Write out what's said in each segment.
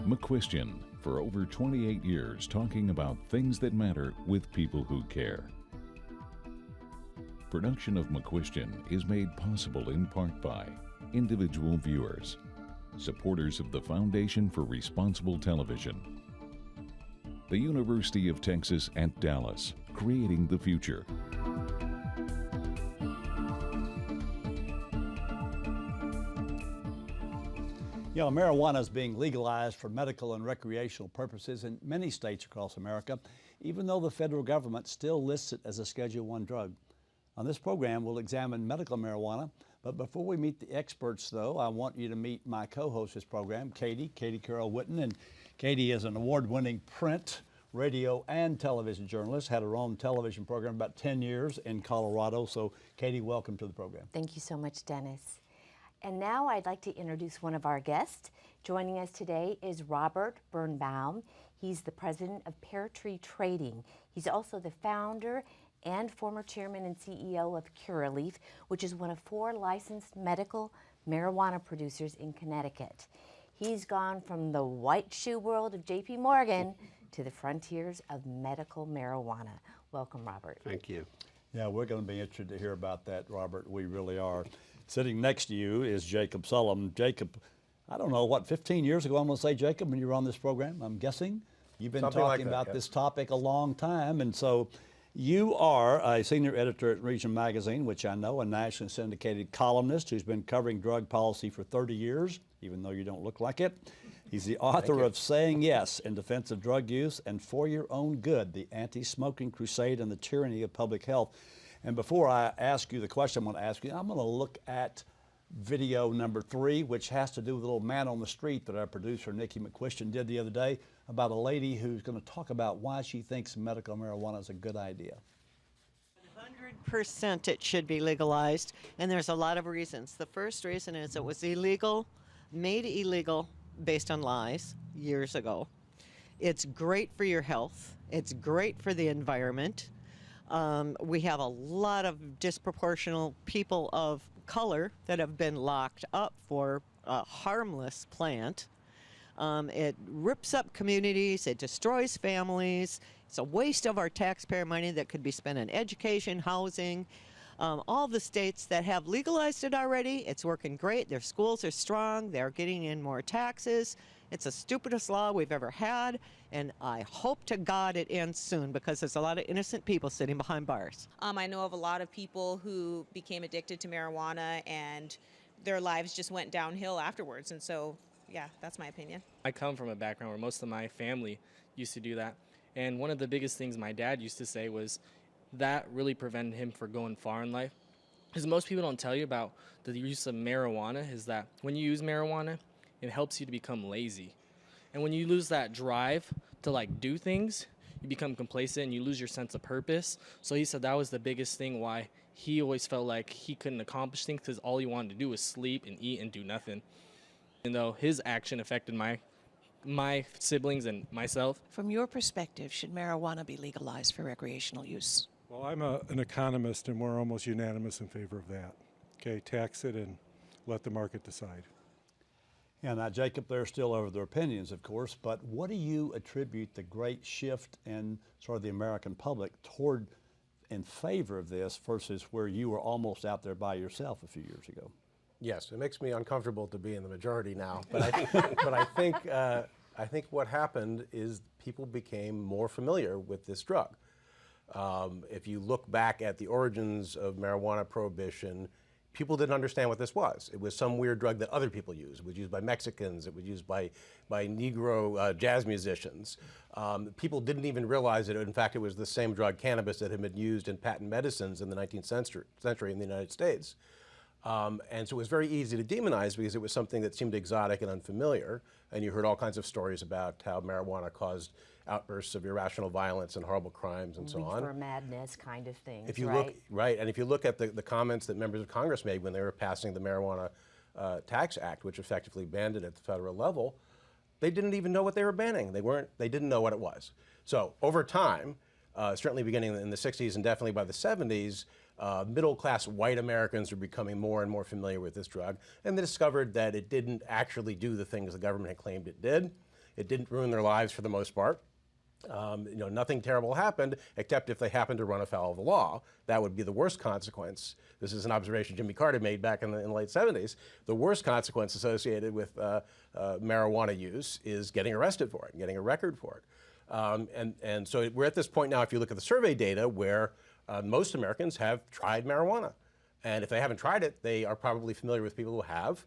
McCuistion, for over 28 years talking about things that matter with people who care. Production of McCuistion is made possible in part by individual viewers, supporters of the Foundation for Responsible Television, the University of Texas at Dallas, creating the future. You know, marijuana is being legalized for medical and recreational purposes in many states across America, even though the federal government still lists it as a Schedule I drug. On this program, we'll examine medical marijuana, but before we meet the experts, though, I want you to meet my co-host of this program, Katie Carroll Witten. And Katie is an award-winning print, radio, and television journalist, had her own television program about 10 years in Colorado. So, Katie, welcome to the program. Thank you so much, Dennis. And now I'd like to introduce one of our guests. Joining us today is Robert Birnbaum. He's the president of Pear Tree Trading. He's also the founder and former chairman and CEO of Curaleaf, which is one of 4 licensed medical marijuana producers in Connecticut. He's gone from the white shoe world of J.P. Morgan to the frontiers of medical marijuana. Welcome, Robert. Thank you. Yeah, we're going to be interested to hear about that, Robert. We really are. Sitting next to you is Jacob Sullum. Jacob, I don't know, what, 15 years ago, I'm going to say, Jacob, when you were on this program, I'm guessing? You've been Something talking like that, about this topic a long time, and so you are a senior editor at Region Magazine, which I know, a nationally syndicated columnist who's been covering drug policy for 30 years, even though you don't look like it. He's the author of Saying Yes in Defense of Drug Use and For Your Own Good, the Anti-Smoking Crusade and the Tyranny of Public Health. And before I ask you the question I'm going to ask you, I'm going to look at video number 3, which has to do with a little man on the street that our producer, Nikki McCuistion, did the other day about a lady who's going to talk about why she thinks medical marijuana is a good idea. 100% it should be legalized, and there's a lot of reasons. The first reason is it was illegal, made illegal based on lies years ago. It's great for your health. It's great for the environment. We have a lot of disproportional people of color that have been locked up for a harmless plant. It rips up communities, it destroys families, it's a waste of our taxpayer money that could be spent on education, housing. All the states that have legalized it already, it's working great. Their schools are strong, they're getting in more taxes. It's the stupidest law we've ever had, and I hope to God it ends soon because there's a lot of innocent people sitting behind bars. I know of a lot of people who became addicted to marijuana and their lives just went downhill afterwards, and so, yeah, that's my opinion. I come from a background where most of my family used to do that, and one of the biggest things my dad used to say was that really prevented him from going far in life. Because most people don't tell you about the use of marijuana is that when you use marijuana, it helps you to become lazy. And when you lose that drive to like do things, you become complacent and you lose your sense of purpose. So he said that was the biggest thing why he always felt like he couldn't accomplish things because all he wanted to do was sleep and eat and do nothing. And though his action affected my siblings and myself. From your perspective, should marijuana be legalized for recreational use? Well, I'm an economist, and we're almost unanimous in favor of that. Okay, tax it and let the market decide. Yeah, now, Jacob, they're still over their opinions, of course, but what do you attribute the great shift in sort of the American public toward in favor of this versus where you were almost out there by yourself a few years ago? Yes, it makes me uncomfortable to be in the majority now, but I think what happened is people became more familiar with this drug. If you look back at the origins of marijuana prohibition, people didn't understand what this was. It was some weird drug that other people used. It was used by Mexicans. It was used by Negro jazz musicians. People didn't even realize that, in fact, it was the same drug, cannabis, that had been used in patent medicines in the 19th century in the United States. And so it was very easy to demonize because it was something that seemed exotic and unfamiliar. And you heard all kinds of stories about how marijuana caused outbursts of irrational violence and horrible crimes and so on. For madness kind of things, if you right? Look, right, and if you look at the comments that members of Congress made when they were passing the Marijuana Tax Act, which effectively banned it at the federal level, they didn't even know what they were banning. They didn't know what it was. So over time, certainly beginning in the 60s and definitely by the 70s, middle-class white Americans were becoming more and more familiar with this drug, and they discovered that it didn't actually do the things the government had claimed it did. It didn't ruin their lives for the most part. Nothing terrible happened, except if they happened to run afoul of the law. That would be the worst consequence. This is an observation Jimmy Carter made back in the late 70s. The worst consequence associated with marijuana use is getting arrested for it, getting a record for it. And so we're at this point now, if you look at the survey data, where most Americans have tried marijuana. And if they haven't tried it, they are probably familiar with people who have.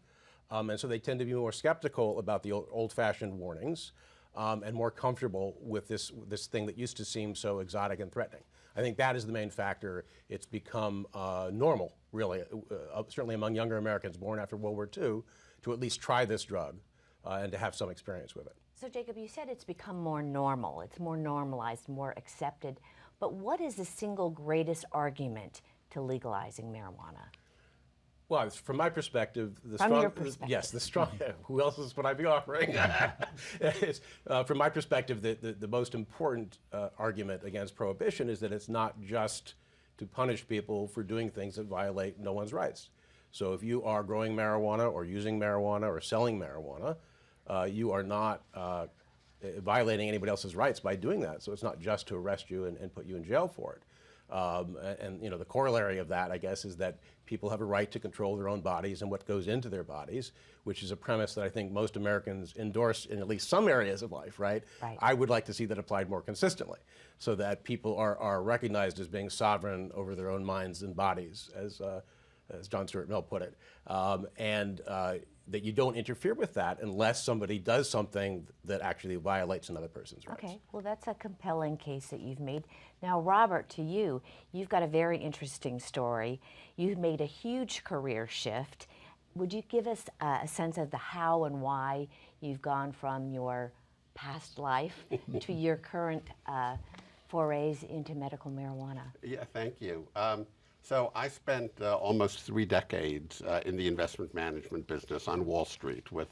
And so they tend to be more skeptical about the old-fashioned warnings. And more comfortable with this thing that used to seem so exotic and threatening. I think that is the main factor. It's become normal, really, certainly among younger Americans born after World War II, to at least try this drug and to have some experience with it. So Jacob, you said it's become more normal. It's more normalized, more accepted. But what is the single greatest argument to legalizing marijuana? Well, from my perspective, your perspective. Yes, the strong. Who else would I be offering? From my perspective, the most important argument against prohibition is that it's not just to punish people for doing things that violate no one's rights. So if you are growing marijuana or using marijuana or selling marijuana, you are not violating anybody else's rights by doing that. So it's not just to arrest you and put you in jail for it. And the corollary of that, I guess, is that people have a right to control their own bodies and what goes into their bodies, which is a premise that I think most Americans endorse in at least some areas of life, right? I would like to see that applied more consistently, so that people are recognized as being sovereign over their own minds and bodies, as John Stuart Mill put it, and that you don't interfere with that unless somebody does something that actually violates another person's rights. Okay, well, that's a compelling case that you've made. Now, Robert, to you, you've got a very interesting story. You've made a huge career shift. Would you give us a sense of the how and why you've gone from your past life to your current forays into medical marijuana? Yeah, thank you. So I spent almost 3 decades in the investment management business on Wall Street with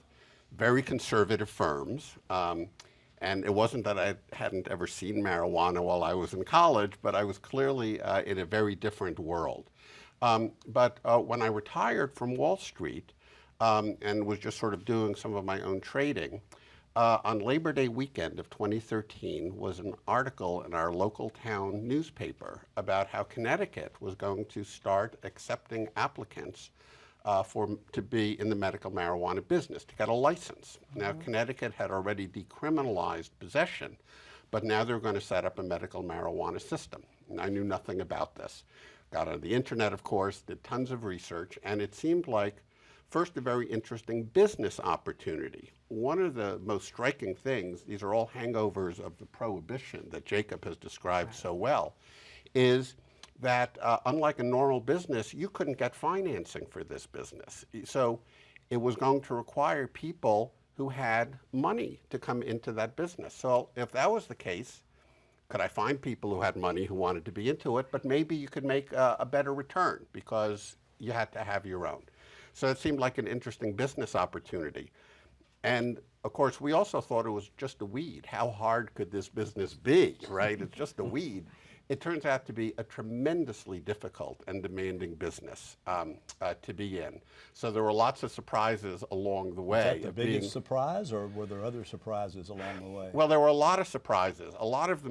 very conservative firms. And it wasn't that I hadn't ever seen marijuana while I was in college, but I was clearly in a very different world. But when I retired from Wall Street and was just sort of doing some of my own trading, on Labor Day weekend of 2013 was an article in our local town newspaper about how Connecticut was going to start accepting applicants to be in the medical marijuana business, to get a license. Now, Connecticut had already decriminalized possession, but now they're going to set up a medical marijuana system. And I knew nothing about this. Got on the internet, of course, did tons of research, and it seemed like, first, a very interesting business opportunity. One of the most striking things, these are all hangovers of the prohibition that Jacob has described so well, is that unlike a normal business, you couldn't get financing for this business. So it was going to require people who had money to come into that business. So if that was the case, could I find people who had money who wanted to be into it, but maybe you could make a better return because you had to have your own. So it seemed like an interesting business opportunity. And of course, we also thought it was just a weed. How hard could this business be, right? It's just a weed. It turns out to be a tremendously difficult and demanding business to be in. So there were lots of surprises along the way. Was that the biggest surprise, or were there other surprises along the way? Well, there were a lot of surprises. A lot of them